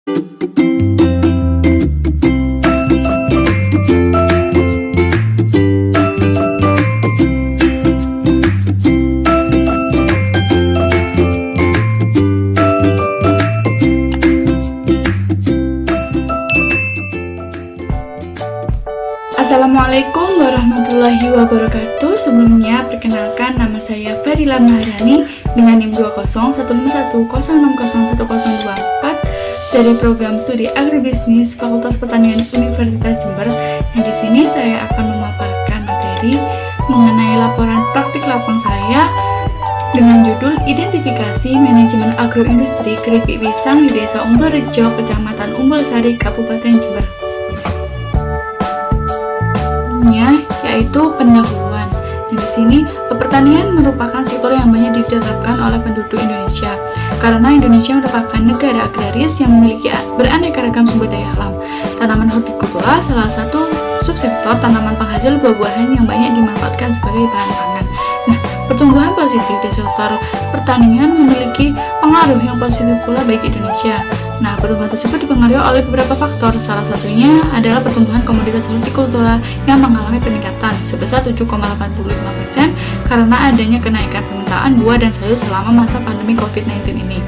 Assalamualaikum warahmatullahi wabarakatuh. Sebelumnya perkenalkan, nama saya Fadila Maharani dengan NIM 2015160601024 dari program studi agribisnis Fakultas Pertanian Universitas Jember. Yang di sini saya akan memaparkan materi mengenai laporan praktik lapang saya dengan judul Identifikasi Manajemen Agroindustri Keripik Pisang di Desa Umbul Rejo, Kecamatan Umbul Sari, Kabupaten Jember. Yaitu pendahuluan. Di sini pertanian merupakan sektor yang banyak diterapkan oleh penduduk Indonesia karena Indonesia merupakan negara agraris yang memiliki beraneka ragam sumber daya alam. Tanaman hortikultura salah satu subsektor tanaman penghasil buah-buahan yang banyak dimanfaatkan sebagai bahan pangan. Nah, pertumbuhan positif di sektor pertanian memiliki pengaruh yang positif pula bagi Indonesia. Nah, pertumbuhan tersebut dipengaruhi oleh beberapa faktor. Salah satunya adalah pertumbuhan komoditas hortikultura yang mengalami peningkatan sebesar 7,85% karena adanya kenaikan permintaan buah dan sayur selama masa pandemi COVID-19 ini.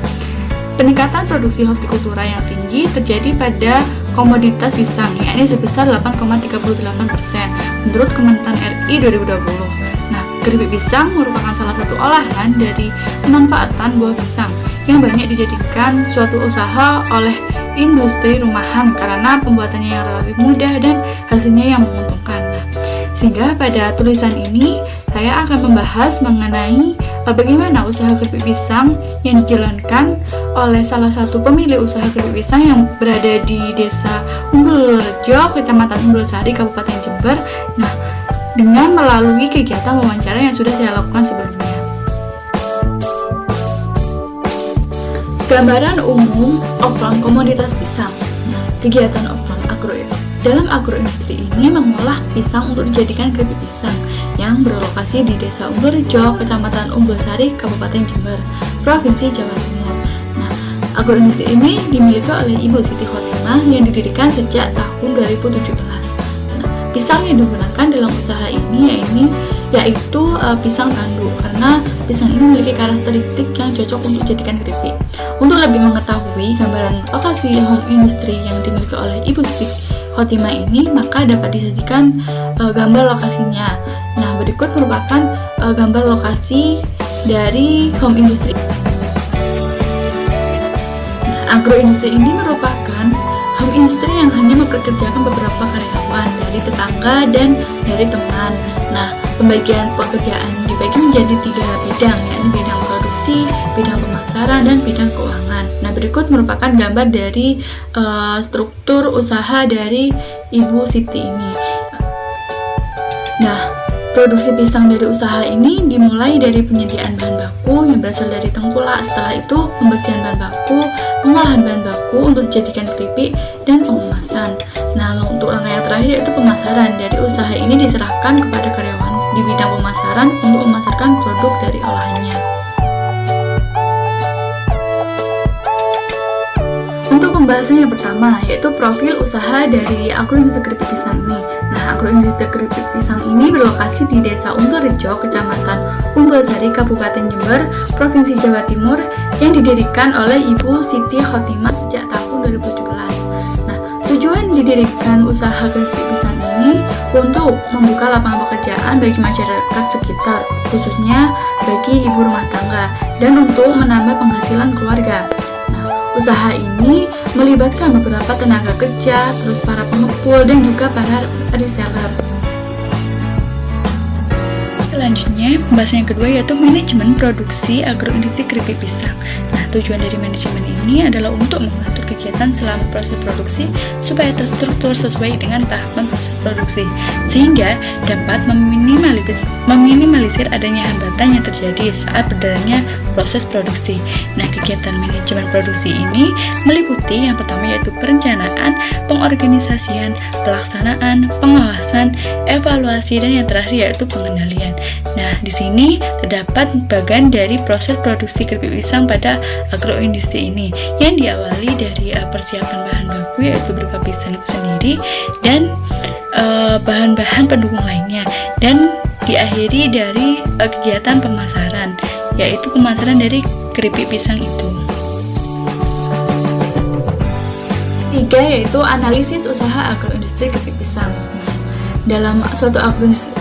Peningkatan produksi hortikultura yang tinggi terjadi pada komoditas pisang, yakni sebesar 8,38% menurut Kementan RI 2020. Nah, keripik pisang merupakan salah satu olahan dari pemanfaatan buah pisang yang banyak dijadikan suatu usaha oleh industri rumahan karena pembuatannya yang relatif mudah dan hasilnya yang menguntungkan. Nah, sehingga pada tulisan ini saya akan membahas mengenai bagaimana usaha keripik pisang yang dijalankan oleh salah satu pemilik usaha keripik pisang yang berada di Desa Umbul Rejo, Kecamatan Umbul Sari, Kabupaten Jember. Nah, dengan melalui kegiatan wawancara yang sudah saya lakukan sebelumnya. Gambaran umum offline komoditas pisang. Kegiatan offline dalam agroindustri ini mengolah pisang untuk dijadikan keripik pisang yang berlokasi di Desa Umbul Rejo, Kecamatan Umbul Sari, Kabupaten Jember, Provinsi Jawa Timur. Nah, agroindustri ini dimiliki oleh Ibu Siti Khotimah yang didirikan sejak tahun 2017. Pisang yang digunakan dalam usaha ini yaitu pisang tanduk karena pisang ini memiliki karakteristik yang cocok untuk dijadikan keripik. Untuk lebih mengetahui gambaran lokasi home industry yang dimiliki oleh Ibu Siti Khotimah ini, maka dapat disajikan gambar lokasinya. Nah, berikut merupakan gambar lokasi dari home industry. Nah, agroindustri ini merupakan home industry yang hanya mempekerjakan beberapa karyawan dari tetangga dan dari teman. Nah, pembagian pekerjaan dibagi menjadi 3 bidang, yakni bidang produksi, bidang pemasaran, dan bidang keuangan. Nah, berikut merupakan gambar dari struktur usaha dari Ibu Siti ini. Nah, produksi pisang dari usaha ini dimulai dari penyediaan bahan baku yang berasal dari tengkulak. Setelah itu, pembersihan bahan baku, pengolahan bahan baku untuk dijadikan keripik, dan pengemasan. Nah, untuk langkah yang terakhir yaitu pemasaran. Dari usaha ini diserahkan kepada karyawan di bidang pemasaran untuk memasarkan produk dari olahannya. Untuk pembahasan yang pertama yaitu profil usaha dari agroindustri keripik pisang ini. Nah, agroindustri keripik pisang ini berlokasi di Desa Umbul Rejo, Kecamatan Umbul Sari, Kabupaten Jember, Provinsi Jawa Timur yang didirikan oleh Ibu Siti Khotimah sejak tahun 2017. Nah, tujuan didirikan usaha keripik pisang ini untuk membuka lapangan pekerjaan bagi masyarakat sekitar, khususnya bagi ibu rumah tangga, dan untuk menambah penghasilan keluarga. Usaha ini melibatkan beberapa tenaga kerja, terus para pengepul, dan juga para reseller. Selanjutnya, pembahasan yang kedua yaitu manajemen produksi agroindustri keripik pisang. Nah, tujuan dari manajemen ini adalah untuk mengatur kegiatan selama proses produksi supaya terstruktur sesuai dengan tahapan proses produksi, sehingga dapat meminimalisir adanya hambatan yang terjadi saat berjalannya proses produksi. Nah, kegiatan manajemen produksi ini meliputi yang pertama yaitu perencanaan, pengorganisasian, pelaksanaan, pengawasan, evaluasi, dan yang terakhir yaitu pengendalian. Nah, di sini terdapat bagian dari proses produksi keripik pisang pada agroindustri ini yang diawali dari persiapan bahan baku, yaitu berupa pisang itu sendiri dan bahan-bahan pendukung lainnya, dan diakhiri dari kegiatan pemasaran, yaitu pemasaran dari keripik pisang itu. 3 yaitu analisis usaha agroindustri keripik pisang. Dalam suatu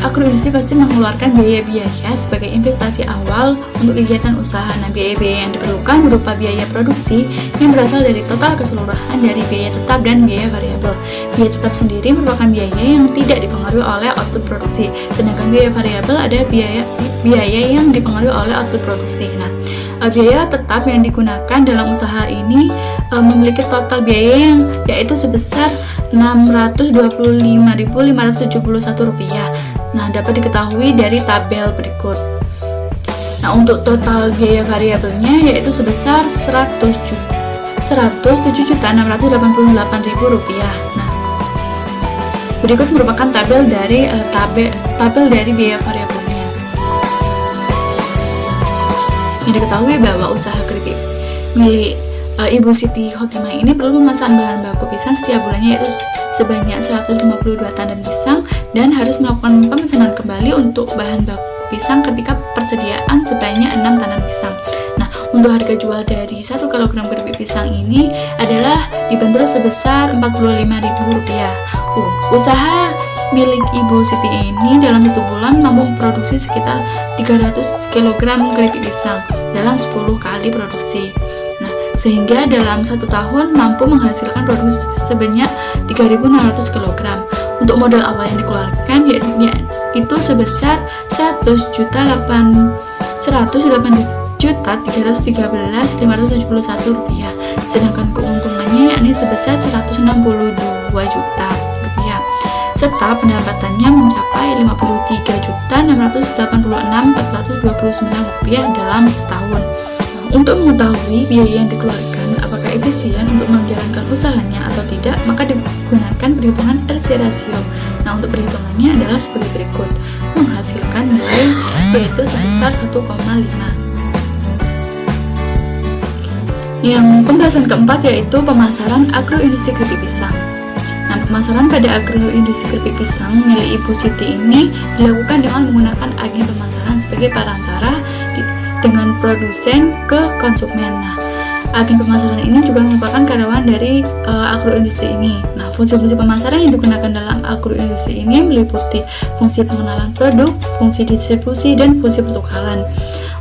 agroindustri pasti mengeluarkan biaya-biaya sebagai investasi awal untuk kegiatan usaha. Nah, biaya-biaya yang diperlukan berupa biaya produksi yang berasal dari total keseluruhan dari biaya tetap dan biaya variabel. Biaya tetap sendiri merupakan biaya yang tidak dipengaruhi oleh output produksi, sedangkan biaya variabel ada biaya yang dipengaruhi oleh output produksi. Nah, biaya tetap yang digunakan dalam usaha ini memiliki total biaya yang yaitu sebesar Rp625.571. Nah, dapat diketahui dari tabel berikut. Nah, untuk total biaya variabelnya yaitu sebesar Rp107.688.000. Nah, berikut merupakan tabel dari biaya variabelnya. Yang diketahui bahwa usaha keripik milik Ibu Siti Khotimah ini perlu memesan bahan baku pisang setiap bulannya, yaitu sebanyak 152 tandan pisang, dan harus melakukan pemesanan kembali untuk bahan baku pisang ketika persediaan sebanyak 6 tandan pisang. Nah, untuk harga jual dari 1 kg keripik pisang ini adalah dibanderol sebesar Rp45.000. Usaha milik Ibu Siti ini dalam 1 bulan mampu memproduksi sekitar 300 kg keripik pisang dalam 10 kali produksi. Sehingga dalam 1 tahun mampu menghasilkan produksi sebanyak 3.600 kg. Untuk modal awal yang dikeluarkan yaitu sebesar Rp108.313.571, sedangkan keuntungannya yakni sebesar Rp162 juta, serta pendapatannya mencapai Rp53.686.429 dalam setahun. Untuk mengetahui biaya yang dikeluarkan apakah efisien untuk menjalankan usahanya atau tidak, maka digunakan perhitungan RC rasio. Nah, untuk perhitungannya adalah sebagai berikut: menghasilkan nilai yaitu sebesar 1,5. Yang pembahasan keempat yaitu pemasaran agroindustri keripik pisang. Nah, pemasaran pada agroindustri keripik pisang milik Ibu Siti ini dilakukan dengan menggunakan agen pemasaran sebagai perantara dengan produsen ke konsumen. Nah, agen pemasaran ini juga merupakan karyawan dari agroindustri ini. Nah, fungsi-fungsi pemasaran yang digunakan dalam agroindustri ini meliputi fungsi pengenalan produk, fungsi distribusi, dan fungsi pertukaran.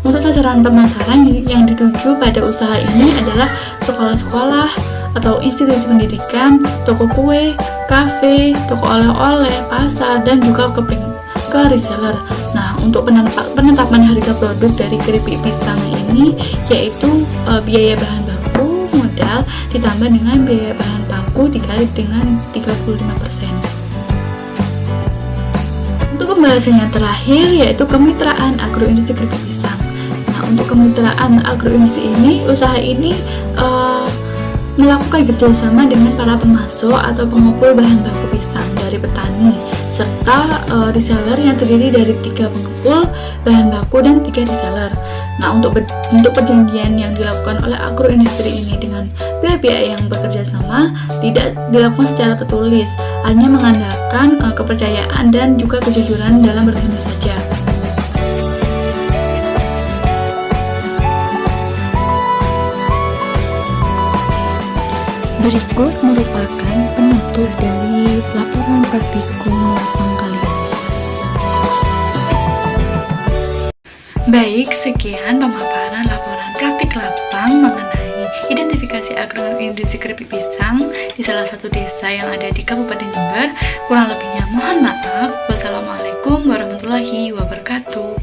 Untuk sasaran pemasaran yang dituju pada usaha ini adalah sekolah-sekolah atau institusi pendidikan, toko kue, kafe, toko oleh-oleh, pasar, dan juga ke reseller. Nah, untuk penetapan harga produk dari keripik pisang ini yaitu biaya bahan baku modal ditambah dengan biaya bahan baku dikali dengan 35%. Untuk pembahasan yang terakhir yaitu kemitraan agroindustri keripik pisang. Nah, untuk kemitraan agroindustri ini, usaha ini melakukan kerjasama dengan para pemasok atau pengumpul bahan baku pisang dari petani serta reseller yang terdiri dari 3 pengumpul bahan baku dan 3 reseller. Nah, untuk perjanjian yang dilakukan oleh agroindustri ini dengan pihak-pihak yang bekerja sama tidak dilakukan secara tertulis, hanya mengandalkan kepercayaan dan juga kejujuran dalam berbisnis saja. Berikut merupakan penutup dari laporan praktikum lapang kali ini. Baik, sekian pemaparan laporan praktik lapang mengenai identifikasi agroindustri keripik pisang di salah satu desa yang ada di Kabupaten Jember. Kurang lebihnya mohon maaf. Wassalamualaikum warahmatullahi wabarakatuh.